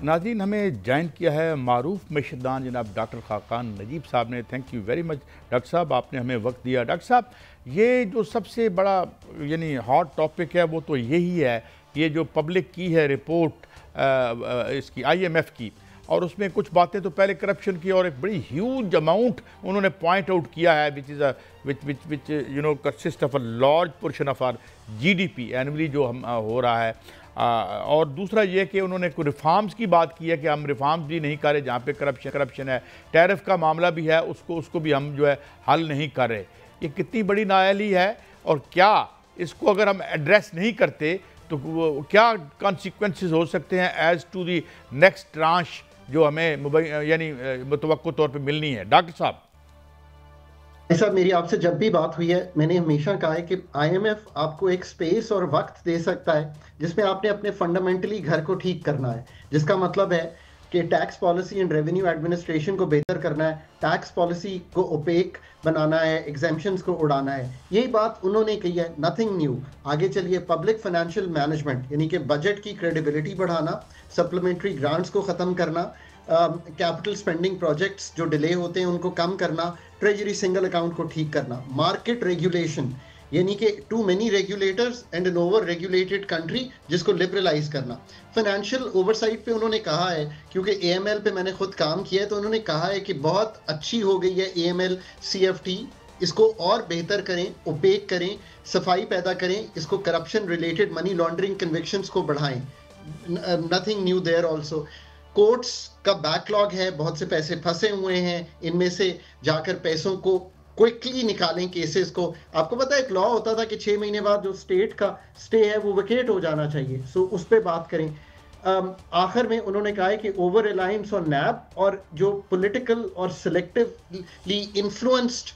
नाज़रीन, हमें ज्वाइन किया है मारूफ मशदान जनाब डॉक्टर खाकान नजीब साहब ने। Thank you very much doctor साहब, आपने हमें वक्त दिया। डॉक्टर साहब, ये जो सबसे बड़ा यानी हॉट टॉपिक है वो तो यही है, ये जो पब्लिक की है रिपोर्ट इसकी IMF की, और उसमें कुछ बातें तो पहले करप्शन की और एक बड़ी ह्यूज अमाउंट उन्होंने पॉइंट आउट किया है which is which you know consist of a large portion of our GDP annually जो हम हो रहा है। और दूसरा ये कि उन्होंने कोई रिफॉर्म्स की बात की है कि हम रिफॉर्म्स भी नहीं कर रहे जहाँ पे करप्शन है। टैरिफ का मामला भी है, उसको भी हम जो है हल नहीं कर रहे। ये कितनी बड़ी नाअहली है, और क्या इसको अगर हम एड्रेस नहीं करते तो क्या कॉन्सिक्वेंसेस हो सकते हैं एज टू दी नेक्स्ट ट्रांश जो हमें यानी मुतवक्को तौर पे मिलनी है। डॉक्टर साहब, साहब, मेरी आपसे जब भी बात हुई है मैंने हमेशा कहा है कि IMF आपको एक स्पेस और वक्त दे सकता है जिसमें आपने अपने फंडामेंटली घर को ठीक करना है, जिसका मतलब है कि tax policy and revenue administration को बेहतर करना है, टैक्स पॉलिसी को ओपेक बनाना है, एग्जेम्पशंस को उड़ाना है। यही बात उन्होंने कही है, नथिंग न्यू। आगे चलिए, पब्लिक फाइनेंशियल मैनेजमेंट यानी कि बजट की क्रेडिबिलिटी बढ़ाना, सप्लीमेंट्री ग्रांट्स को ख़त्म करना, कैपिटल स्पेंडिंग प्रोजेक्ट्स जो डिले होते हैं उनको कम करना, ट्रेजरी सिंगल अकाउंट को ठीक करना, मार्केट रेगुलेशन यानी कि too many regulators and an over regulated country जिसको लिबरलाइज करना। फाइनेंशियल ओवरसाइट पे उन्होंने कहा है, क्योंकि AML पे मैंने खुद काम किया है, तो उन्होंने कहा है कि बहुत अच्छी हो गई है AML CFT, इसको और बेहतर करें, ओपेक करें, सफाई पैदा करें, इसको corruption related money laundering convictions को बढ़ाएं। Nothing new there also. Courts का बैकलॉग है, बहुत से पैसे फंसे हुए हैं, इनमें से जाकर पैसों को क्विकली निकालें केसेस को। आपको पता है एक लॉ होता था कि 6 महीने बाद जो स्टेट का स्टे है वो वेकेट हो जाना चाहिए, सो उस पर बात करें। आखिर में उन्होंने कहा है कि ओवर रिलायंस ऑन NAB और जो पॉलिटिकल और सिलेक्टिवली इन्फ्लुएंस्ड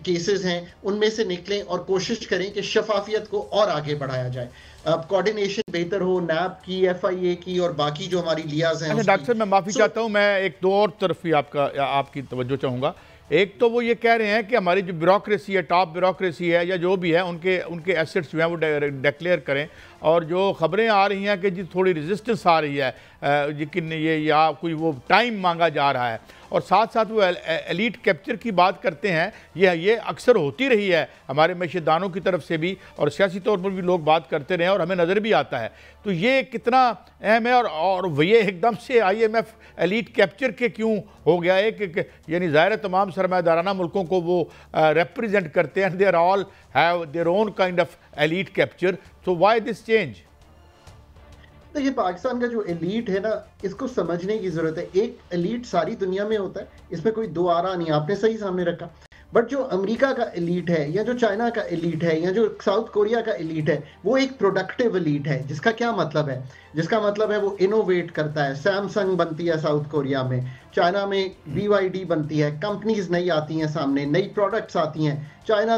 केसेस हैं उनमें से निकलें और कोशिश करें कि शफाफियत को और आगे बढ़ाया जाए, कोऑर्डिनेशन बेहतर हो NAB की, FIA की और बाकी जो हमारी लियाज हैं। अच्छा डॉक्टर साहब, मैं माफ़ी चाहता हूँ, मैं एक दो और तरफ ही आपकी तवज्जो चाहूँगा। एक तो वो ये कह रहे हैं कि हमारी जो ब्यूरोक्रेसी है, टॉप ब्यूरोक्रेसी है या जो भी है, उनके एसेट्स जो हैं वो डिक्लेयर करें। और जो खबरें आ रही हैं कि जी थोड़ी रेजिस्टेंस आ रही है, लेकिन ये या कोई वो टाइम मांगा जा रहा है, और साथ साथ वो एलीट कैप्चर की बात करते हैं। ये अक्सर होती रही है हमारे मशीदानों की तरफ से भी, और सियासी तौर पर भी लोग बात करते रहे और हमें नज़र भी आता है। तो ये कितना अहम है, और ये एकदम से IMF एलीट कैप्चर के क्यों हो गया है कि यानी ज़ाहिर तमाम सरमायादाराना मुल्कों को वो रिप्रेजेंट करते हैं, they are all have their own kind of elite capture, so why this change? देखिए, पाकिस्तान का जो एलीट है ना, इसको समझने की जरूरत है। एक एलीट सारी दुनिया में होता है, इसमें कोई दो आरा नहीं, आपने सही सामने रखा। बट जो अमेरिका का एलीट है या जो चाइना का एलीट है या जो साउथ कोरिया का एलीट है, वो एक प्रोडक्टिव एलीट है। जिसका क्या मतलब है? जिसका मतलब है वो इनोवेट करता है। सैमसंग बनती है साउथ कोरिया में, चाइना में BYD बनती है, कंपनीज नई आती हैं सामने, नई प्रोडक्ट्स आती हैं। चाइना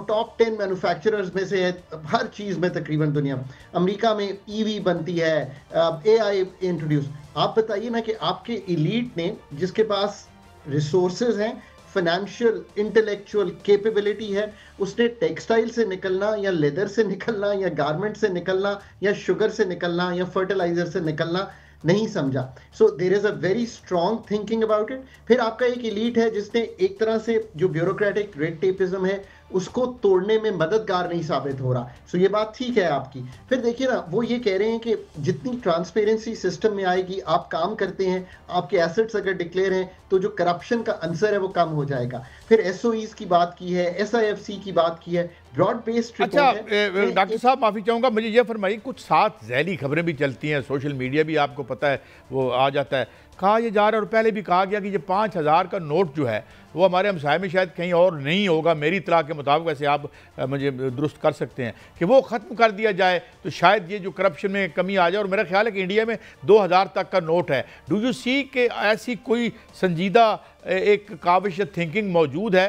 टॉप 10 मैन्युफैक्चरर्स में से है हर चीज़ में तकरीबन दुनिया। अमेरिका में EV बनती है, AI इंट्रोड्यूस। आप बताइए ना कि आपके एलीट ने, जिसके पास रिसोर्सेज हैं, फाइनेंशियल इंटेलेक्चुअल कैपेबिलिटी है, उसने टेक्सटाइल से निकलना या लेदर से निकलना या गारमेंट से निकलना या शुगर से निकलना या फर्टिलाइजर से निकलना नहीं समझा। So there is a very strong thinking about it. फिर आपका एक एलीट है जिसने एक तरह से जो ब्यूरोक्रेटिक रेड टेपिज्म है उसको तोड़ने में मददगार नहीं साबित हो रहा। सो ये बात ठीक है आपकी। फिर देखिए ना, वो ये कह रहे हैं कि जितनी ट्रांसपेरेंसी सिस्टम में आएगी, आप काम करते हैं, आपके एसेट्स अगर डिक्लेयर हैं, तो जो करप्शन का आंसर है वो कम हो जाएगा। फिर SOEs की बात की है, SIFC की बात की है, ब्रॉड बेस्ड। अच्छा डॉक्टर साहब, माफ़ी चाहूँगा, मुझे ये फरमाइए, कुछ साथ जैली खबरें भी चलती हैं, सोशल मीडिया भी आपको पता है वो आ जाता है। कहा यह जा रहा है और पहले भी कहा गया कि ये 5000 का नोट जो है वो हमारे हमसाये में शायद कहीं और नहीं होगा, मेरी इत्तला के मुताबिक, वैसे आप मुझे दुरुस्त कर सकते हैं, कि वो ख़त्म कर दिया जाए तो शायद ये जो करप्शन में कमी आ जाए। और मेरा ख्याल है कि इंडिया में 2000 तक का नोट है। डू यू सी कि ऐसी कोई संजीदा एक काबिश थिंकिंग मौजूद है,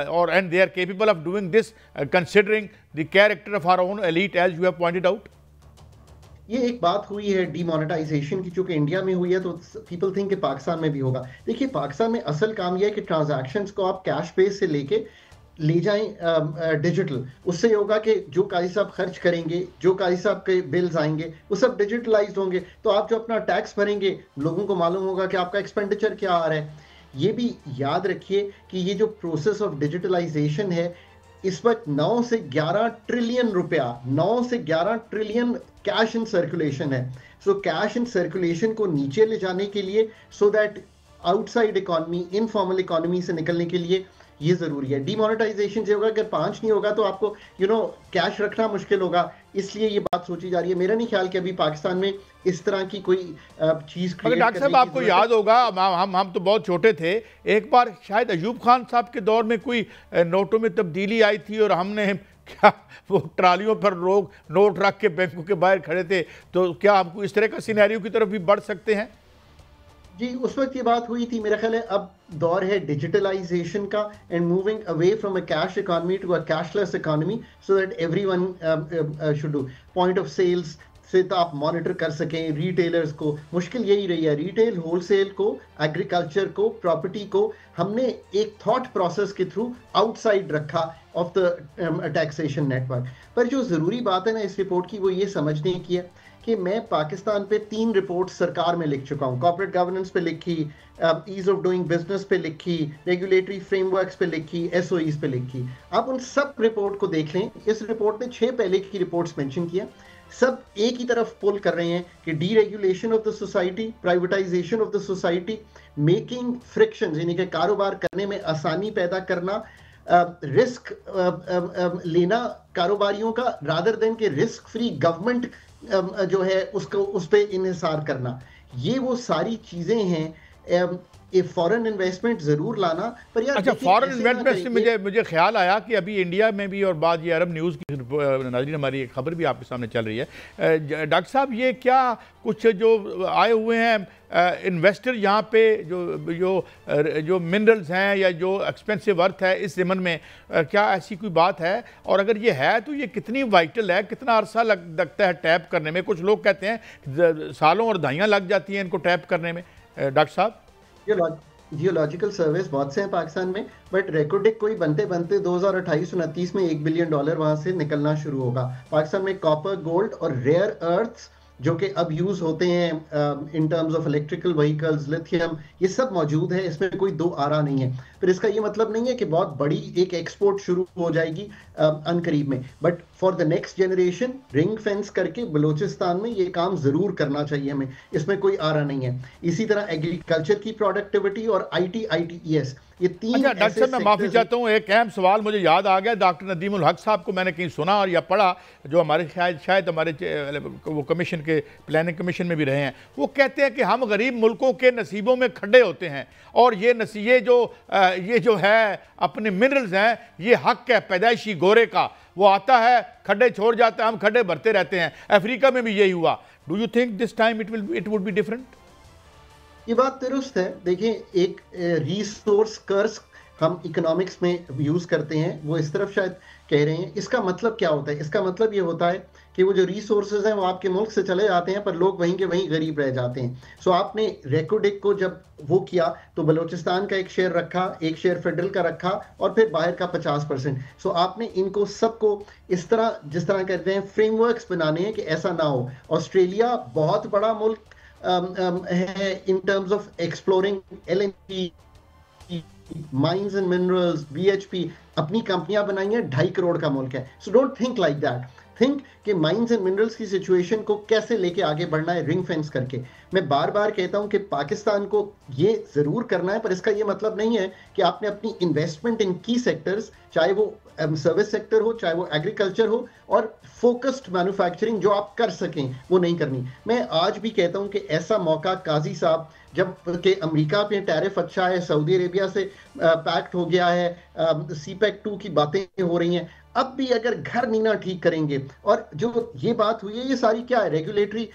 और and they are capable of doing this considering the character of our own elite as you have pointed out? ये एक बात हुई है डीमोनेटाइजेशन की, चूंकि इंडिया में हुई है तो पीपल थिंक कि पाकिस्तान में भी होगा। देखिए, पाकिस्तान में असल काम यह है कि ट्रांजैक्शंस को आप कैश बेस से लेके ले जाएं डिजिटल, उससे ये होगा कि जो काजी साहब खर्च करेंगे, जो काजी साहब के बिल्स आएंगे, वो सब डिजिटलाइज्ड होंगे। तो आप जो अपना टैक्स भरेंगे, लोगों को मालूम होगा कि आपका एक्सपेंडिचर क्या आ रहा है। ये भी याद रखिए कि ये जो प्रोसेस ऑफ डिजिटलाइजेशन है, इस वक्त 9 से 11 ट्रिलियन रुपया, 9 से 11 ट्रिलियन कैश इन सर्कुलेशन है। सो कैश इन सर्कुलेशन को नीचे ले जाने के लिए, so that outside economy, informal economy से निकलने के लिए ये जरूरी है। डिमोनेटाइजेशन से होगा, अगर 5 नहीं होगा तो आपको कैश रखना मुश्किल होगा, इसलिए ये बात सोची जा रही है। मेरा नहीं ख्याल कि अभी पाकिस्तान में इस तरह की कोई चीज मगर डॉक्टर साहब आपको याद होगा, हम तो बहुत छोटे थे, एक बार शायद अयूब खान साहब के दौर में कोई नोटों में तब्दीली आई थी और हमने क्या वो ट्रालियों पर लोग नोट रख के बैंकों के बाहर खड़े थे। तो क्या हमको इस तरह का सिनेरियो की तरफ भी बढ़ सकते हैं? जी, उस वक्त ये बात हुई थी। मेरा ख्याल है अब दौर है डिजिटलाइजेशन का and moving away from a cash economy to a cashless economy, so that everyone should do point of sales से तो आप मॉनिटर कर सकें रिटेलर्स को। मुश्किल यही रही है, रिटेल, होलसेल को, एग्रीकल्चर को, प्रॉपर्टी को हमने एक थॉट प्रोसेस के थ्रू आउटसाइड रखा ऑफ द टैक्सेशन नेटवर्क। पर जो ज़रूरी बात है ना इस रिपोर्ट की, वो ये समझने की है कि मैं पाकिस्तान पे 3 रिपोर्ट सरकार में लिख चुका हूँ। कॉर्पोरेट गवर्नेंस पे लिखी, ईज ऑफ डूइंग बिजनेस पे लिखी, रेगुलेटरी फ्रेमवर्क्स पे लिखी, एसओईज पे लिखी। आप उन सब रिपोर्ट को देख लें। इस रिपोर्ट ने 6 पहले की रिपोर्ट्स मेंशन किया, सब एक ही तरफ पुल कर रहे हैं कि deregulation of the society, privatisation of the society, making frictions यानी कि कारोबार करने में आसानी पैदा करना, रिस्क लेना कारोबारियों का, रादर देन के रिस्क फ्री गवर्नमेंट जो है उसको उस पर इन्हिसार करना। ये वो सारी चीजें हैं। फॉरेन इन्वेस्टमेंट जरूर लाना, पर यार अच्छा, फॉरेन इन्वेस्टमेंट से मुझे ख्याल आया कि अभी इंडिया में भी, और बाद ये अरब न्यूज़ की नाज़रीन हमारी एक खबर भी आपके सामने चल रही है। डॉक्टर साहब, ये क्या कुछ जो आए हुए हैं इन्वेस्टर यहाँ पे, जो मिनरल्स हैं या जो एक्सपेंसिव अर्थ है इस ज़मन में, क्या ऐसी कोई बात है? और अगर ये है तो ये कितनी वाइटल है, कितना अरसा लगता है टैप करने में? कुछ लोग कहते हैं सालों और दहाइयाँ लग जाती हैं इनको टैप करने में। डॉक्टर साहब, जियोलॉजिकल सर्विस बहुत से हैं पाकिस्तान में, बट रेकोडिक कोई बनते बनते 2028-29 में $1 बिलियन वहां से निकलना शुरू होगा। पाकिस्तान में कॉपर, गोल्ड और रेयर अर्थ्स जो कि अब यूज होते हैं in terms of electrical vehicles, lithium, ये सब मौजूद है, इसमें कोई दो आरा नहीं है। फिर इसका ये मतलब नहीं है कि बहुत बड़ी एक एक्सपोर्ट शुरू हो जाएगी अनकरीब में, but for the next generation ring fence करके बलूचिस्तान में ये काम जरूर करना चाहिए हमें, इसमें कोई आरा नहीं है। इसी तरह एग्रीकल्चर की प्रोडक्टिविटी और ITES, ये 3। अच्छा डॉक्टर साहब, मैं माफ़ी चाहता हूँ, एक अहम सवाल मुझे याद आ गया। डॉक्टर नदीमुल हक साहब को मैंने कहीं सुना और या पढ़ा, जो हमारे शायद हमारे वो कमीशन के प्लानिंग कमीशन में भी रहे हैं, वो कहते हैं कि हम गरीब मुल्कों के नसीबों में खड्डे होते हैं, और ये जो है अपने मिनरल्स हैं, ये हक है पैदाइशी गोरे का, वो आता है खड्डे छोड़ जाता है, हम खड्डे भरते रहते हैं। अफ्रीका में भी यही हुआ। Do you think this time it would be different? ये बात दुरुस्त है। देखिए, एक रिसोर्स कर्स हम इकोनॉमिक्स में यूज करते हैं, वो इस तरफ शायद कह रहे हैं। इसका मतलब क्या होता है? इसका मतलब ये होता है कि वो जो रिसोर्सेज हैं वो आपके मुल्क से चले जाते हैं, पर लोग वहीं के वहीं गरीब रह जाते हैं। सो आपने रेकोडिक को जब वो किया तो बलूचिस्तान का एक शेयर रखा, एक शेयर फेडरल का रखा, और फिर बाहर का 50%। सो आपने इनको सबको इस तरह, जिस तरह कहते हैं, फ्रेमवर्क्स बनाने हैं कि ऐसा ना हो। ऑस्ट्रेलिया बहुत बड़ा मुल्क है in terms of exploring LNG, mines and minerals, BHP, अपनी कंपनियां बनाई हैं, 2.5 करोड़ का मुल्क है। So don't think like that, think कि माइंस एंड मिनरल्स की सिचुएशन को कैसे लेके आगे बढ़ना है, रिंग फेंस करके। मैं बार बार कहता हूं कि पाकिस्तान को ये जरूर करना है, पर इसका ये मतलब नहीं है कि आपने अपनी इन्वेस्टमेंट इन की सेक्टर्स, चाहे वो सर्विस सेक्टर हो, चाहे वो एग्रीकल्चर हो, और फोकस्ड मैन्युफैक्चरिंग जो आप कर सकें, वो नहीं करनी। मैं आज भी कहता हूं कि ऐसा मौका काजी साहब, जब कि अमेरिका पे टैरिफ अच्छा है, सऊदी अरेबिया से पैक्ट हो गया है, CPEC 2 की बातें हो रही हैं, अब भी अगर घर नहीं ना ठीक करेंगे, और जो ये बात हुई है, ये सारी क्या है? रेगुलेटरी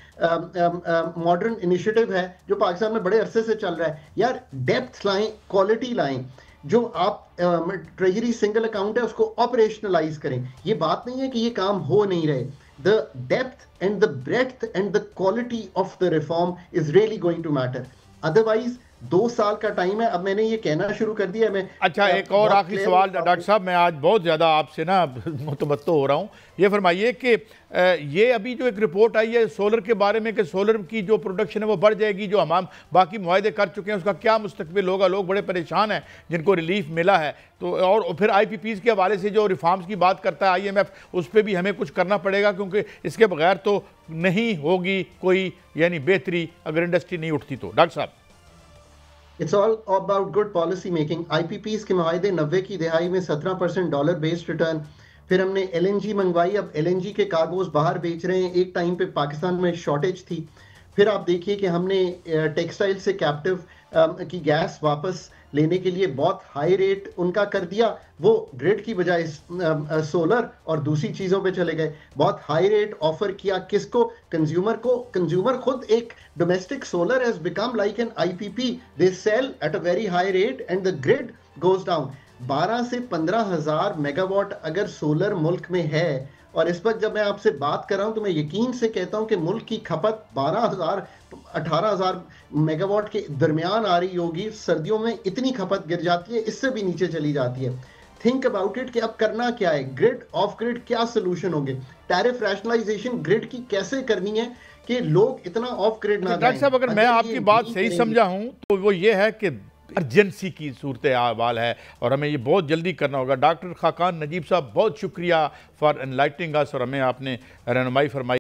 मॉडर्न इनिशिएटिव है जो पाकिस्तान में बड़े अरसे से चल रहा है। यार, डेप्थ लाएं, क्वालिटी लाएं, जो आप ट्रेजरी सिंगल अकाउंट है उसको ऑपरेशनलाइज करें। ये बात नहीं है कि ये काम हो नहीं रहे। The depth and the breadth and the quality of the reform is really going to matter. Otherwise, 2 साल का टाइम है। अब मैंने ये कहना शुरू कर दिया। मैं अच्छा, एक और आखिरी सवाल डॉक्टर साहब, मैं आज बहुत ज़्यादा आपसे ना मुतमत्तो हो रहा हूँ। ये फरमाइए कि ये अभी जो एक रिपोर्ट आई है सोलर के बारे में कि सोलर की जो प्रोडक्शन है वो बढ़ जाएगी, जो हम बाकी मुआहदे कर चुके हैं उसका क्या मुस्तकबिल होगा? लोग बड़े परेशान हैं जिनको रिलीफ मिला है। तो और फिर IPPs के हवाले से जो रिफॉर्म्स की बात करता है IMF, उस पर भी हमें कुछ करना पड़ेगा, क्योंकि इसके बगैर तो नहीं होगी कोई यानी बेहतरी अगर इंडस्ट्री नहीं उठती तो। डॉक्टर साहब, it's all about good policy making. IPPs के मुआहदे 90 की दिहाई में 17% डॉलर बेस्ड रिटर्न। फिर हमने LNG मंगवाई, अब LNG के कार्गोज बाहर बेच रहे हैं। एक टाइम पे पाकिस्तान में शॉर्टेज थी। फिर आप देखिए कि हमने टेक्सटाइल से कैप्टिव की गैस वापस लेने के लिए बहुत हाई रेट उनका कर दिया। वो ग्रिड की बजाय सोलर और दूसरी चीजों पे चले गए। बहुत हाई रेट ऑफर किया किसको? कंज्यूमर को। कंज्यूमर खुद एक domestic solar has become like an IPP। They sell at a very high rate and the grid goes down. 12 से 15 हजार मेगावाट अगर सोलर मुल्क में है, और इस वक्त जब मैं आपसे बात कर रहा हूं तो मैं यकीन से कहता हूं कि मुल्क की खपत 18,000 मेगावाट के दरमियान आ रही होगी। सर्दियों में इतनी खपत गिर जाती है, इससे भी नीचे चली जाती है। थिंक अबाउट इट कि अब करना क्या है? ग्रिड ऑफ ग्रिड क्या सोल्यूशन होंगे? टैरिफ रैशनलाइजेशन ग्रिड की कैसे करनी है कि लोग इतना ऑफ ग्रिड ना जाएं? डॉक्टर साहब, अगर मैं आपकी बात सही समझा हूं तो वो ये है कि अर्जेंसी की सूरत हाल है और हमें ये बहुत जल्दी करना होगा। डॉक्टर खाकान नजीब साहब, बहुत शुक्रिया फॉर एनलाइटनिंग अस, और हमें आपने रहनुमाई फरमाई।